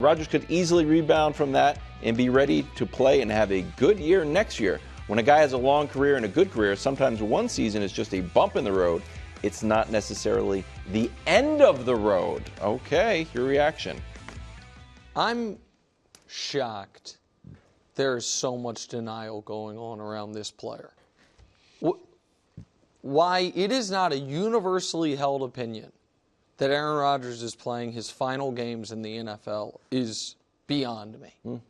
Rodgers could easily rebound from that and be ready to play and have a good year next year. When a guy has a long career and a good career, sometimes one season is just a bump in the road. It's not necessarily the end of the road. Okay, your reaction. I'm shocked there's so much denial going on around this player. Why it is not a universally held opinion that Aaron Rodgers is playing his final games in the NFL is beyond me.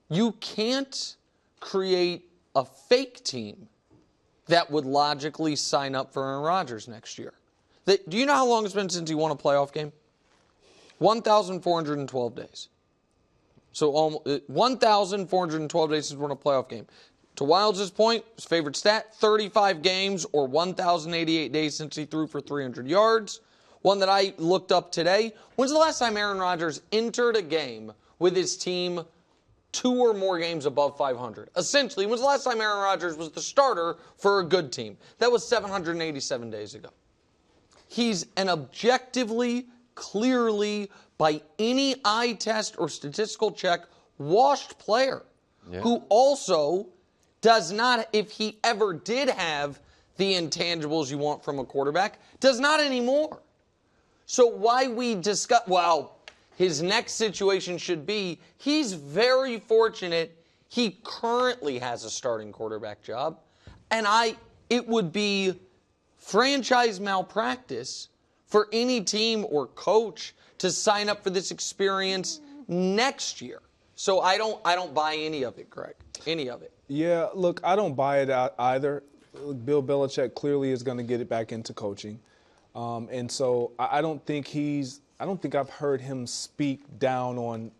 You can't create a fake team that would logically sign up for Aaron Rodgers next year. Do you know how long it's been since he won a playoff game? 1,412 days. So 1,412 days since he won a playoff game. To Wilds' point, his favorite stat, 35 games or 1,088 days since he threw for 300 yards. One that I looked up today. When's the last time Aaron Rodgers entered a game with his team 2 or more games above 500? Essentially, when's the last time Aaron Rodgers was the starter for a good team? That was 787 days ago. He's an objectively, clearly, by any eye test or statistical check, washed player who also does not, if he ever did have the intangibles you want from a quarterback, does not anymore. So why we discuss, his next situation should be, he's very fortunate he currently has a starting quarterback job. And it would be franchise malpractice for any team or coach to sign up for this experience next year. So I don't buy any of it, Greg. Any of it. Yeah, look, I don't buy it either. Bill Belichick clearly is going to get it back into coaching. And so I don't think I've heard him speak down on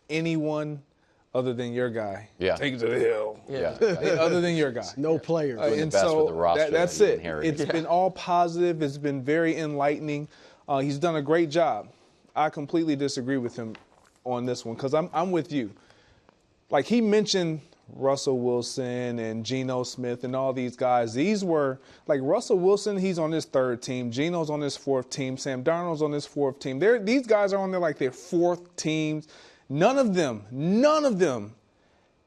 anyone other than your guy. Yeah. Take it to the hill. Yeah. Other than your guy. No player. And so that's it. It's been all positive. It's been very enlightening. He's done a great job. I completely disagree with him on this one because I'm with you. Like he mentioned Russell Wilson and Geno Smith and all these guys. These were, like Russell Wilson, he's on his 3rd team. Geno's on his 4th team. Sam Darnold's on his 4th team. These guys are on their 4th teams. None of them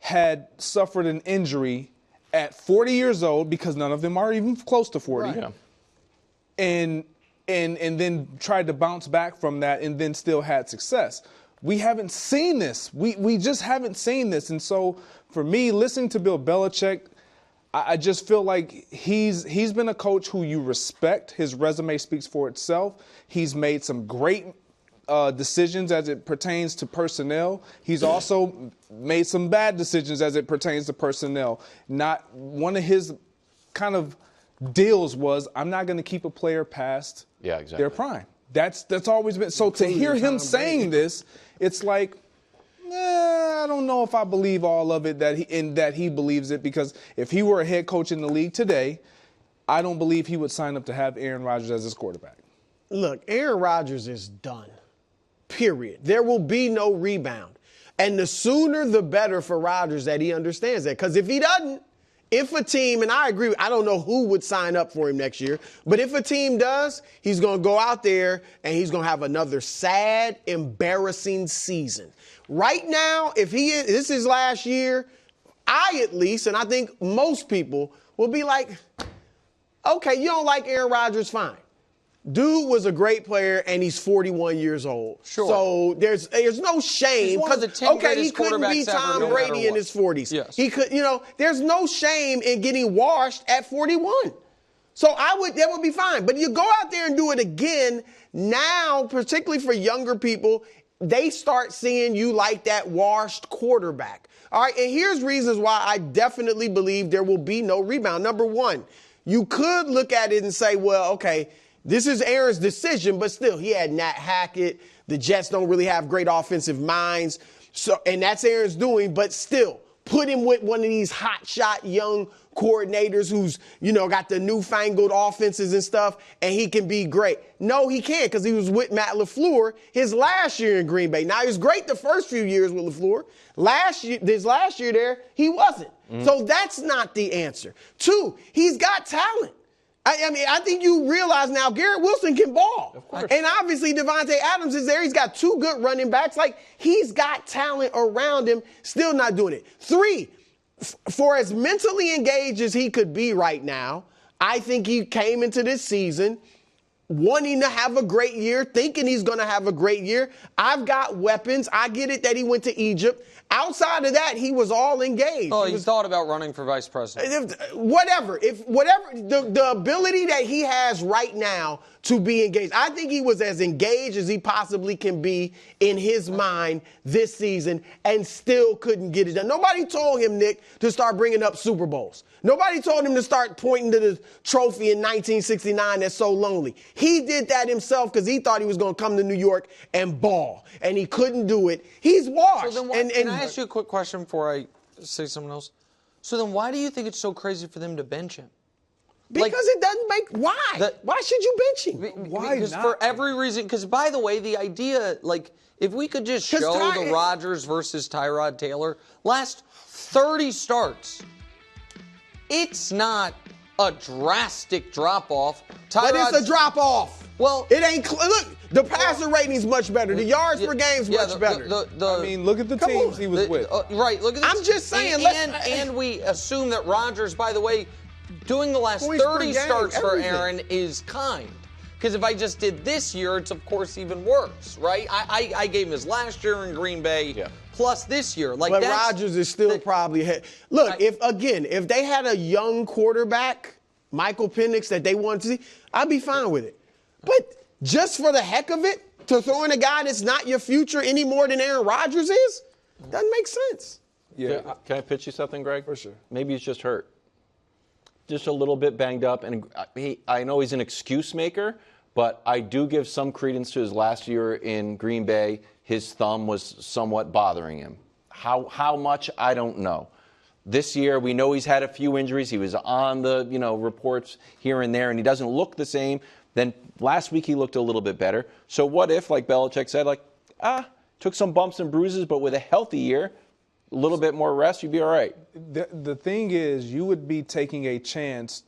had suffered an injury at 40 years old because none of them are even close to 40. Right. Yeah. And then tried to bounce back from that and then still had success. We haven't seen this. We just haven't seen this. And so for me, listening to Bill Belichick, I just feel like he's been a coach who you respect. His resume speaks for itself. He's made some great decisions as it pertains to personnel. He's also made some bad decisions as it pertains to personnel. Not one of his kind of deals was, I'm not going to keep a player past their prime. That's always been. So to hear him saying this, it's like, I don't know if I believe all of it that he believes it, because if he were a head coach in the league today, I don't believe he would sign up to have Aaron Rodgers as his quarterback. Look, Aaron Rodgers is done. Period. There will be no rebound. And the sooner the better for Rodgers that he understands that. Because if he doesn't, if a team, and I agree, I don't know who would sign up for him next year, but if a team does, he's going to go out there and he's going to have another sad, embarrassing season. Right now, if this is his last year, I at least, and I think most people, will be like, okay, you don't like Aaron Rodgers, fine. Dude was a great player, and he's 41 years old. Sure. So there's no shame. He couldn't be Tom Brady in his 40s. Yes. He could, there's no shame in getting washed at 41. So that would be fine. But you go out there and do it again now, particularly for younger people, they start seeing you like that washed quarterback. All right, and here's reasons why I definitely believe there will be no rebound. Number one, you could look at it and say, well, okay, this is Aaron's decision, but still, he had Nat Hackett. The Jets don't really have great offensive minds. And that's Aaron's doing, but still, put him with one of these hotshot young coordinators who's, got the newfangled offenses and stuff, and he can be great. No, he can't, because he was with Matt LaFleur his last year in Green Bay. Now, he was great the first few years with LaFleur. This last year there, he wasn't. So that's not the answer. Two, he's got talent. I mean, I think you realize now Garrett Wilson can ball. Of course. And obviously Devontae Adams is there. He's got 2 good running backs. Like, he's got talent around him, still not doing it. 3, for as mentally engaged as he could be right now, I think he came into this season wanting to have a great year, thinking he's going to have a great year. I've got weapons. I get it that he went to Egypt. Outside of that, he was all engaged. Oh, he thought about running for vice president. Whatever. The ability that he has right now to be engaged. I think he was as engaged as he possibly can be in his mind this season and still couldn't get it done. Nobody told him, Nick, to start bringing up Super Bowls. Nobody told him to start pointing to the trophy in 1969 that's so lonely. He did that himself because he thought he was going to come to New York and ball, and he couldn't do it. He's washed. So then can I ask you a quick question before I say something else? So then why do you think it's so crazy for them to bench him? Because it doesn't make – why? Why should you bench him? Why because not? For every reason – because, by the way, the idea, like, if we could just show the Rodgers versus Tyrod Taylor, last 30 starts – it's not a drastic drop-off. But it's a drop-off. Well, it ain't. Look, the passer rating's much better. The yards per game's much better. I mean, look at the teams he was with. Right. Look at. I'm just saying. And we assume that Rodgers, by the way, doing the last 30 starts for Aaron is kind. Because if I just did this year, it's of course even worse, right? I gave him his last year in Green Bay. Plus this year. Like, but Rodgers is still probably ahead. Look, if they had a young quarterback, Michael Penix, that they wanted to see, I'd be fine with it. But just for the heck of it, to throw in a guy that's not your future any more than Aaron Rodgers is, doesn't make sense. Yeah. Can I pitch you something, Greg? For sure. Maybe he's just hurt. Just a little bit banged up. And I know he's an excuse maker, but I do give some credence to his last year in Green Bay. His thumb was somewhat bothering him. How much, I don't know. This year, we know he's had a few injuries. He was on the reports here and there, and he doesn't look the same. Then last week, he looked a little bit better. So what if, like Belichick said, took some bumps and bruises, but with a healthy year, a little bit more rest, you'd be all right. The thing is, you would be taking a chance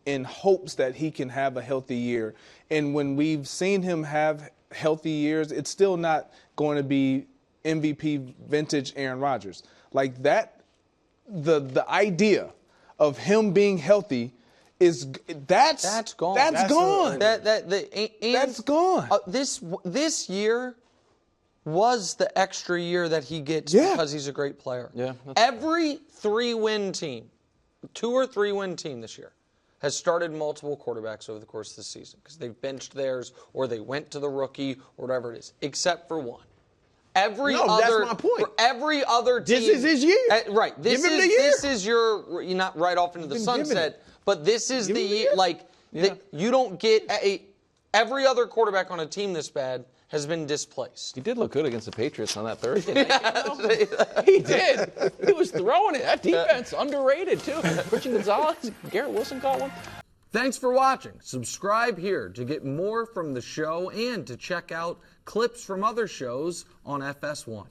in hopes that he can have a healthy year. And when we've seen him have healthy years, it's still not going to be MVP vintage Aaron Rodgers. Like that, the idea of him being healthy is that's gone. That's gone. That's gone. This year was the extra year that he gets because he's a great player. Yeah. Every 3-win team, 2 or 3-win team this year, has started multiple quarterbacks over the course of the season because they've benched theirs or they went to the rookie or whatever it is, except for one. That's my point. For every other team. This is his year. Right. Give him the year. This is you're not right off into the sunset, but this is the year. You don't get every other quarterback on a team this bad has been displaced. He did look good against the Patriots on that Thursday night. He did. He was throwing it. That defense, underrated, too. Christian Gonzalez, Garrett Wilson caught one. Thanks for watching. Subscribe here to get more from the show and to check out clips from other shows on FS1.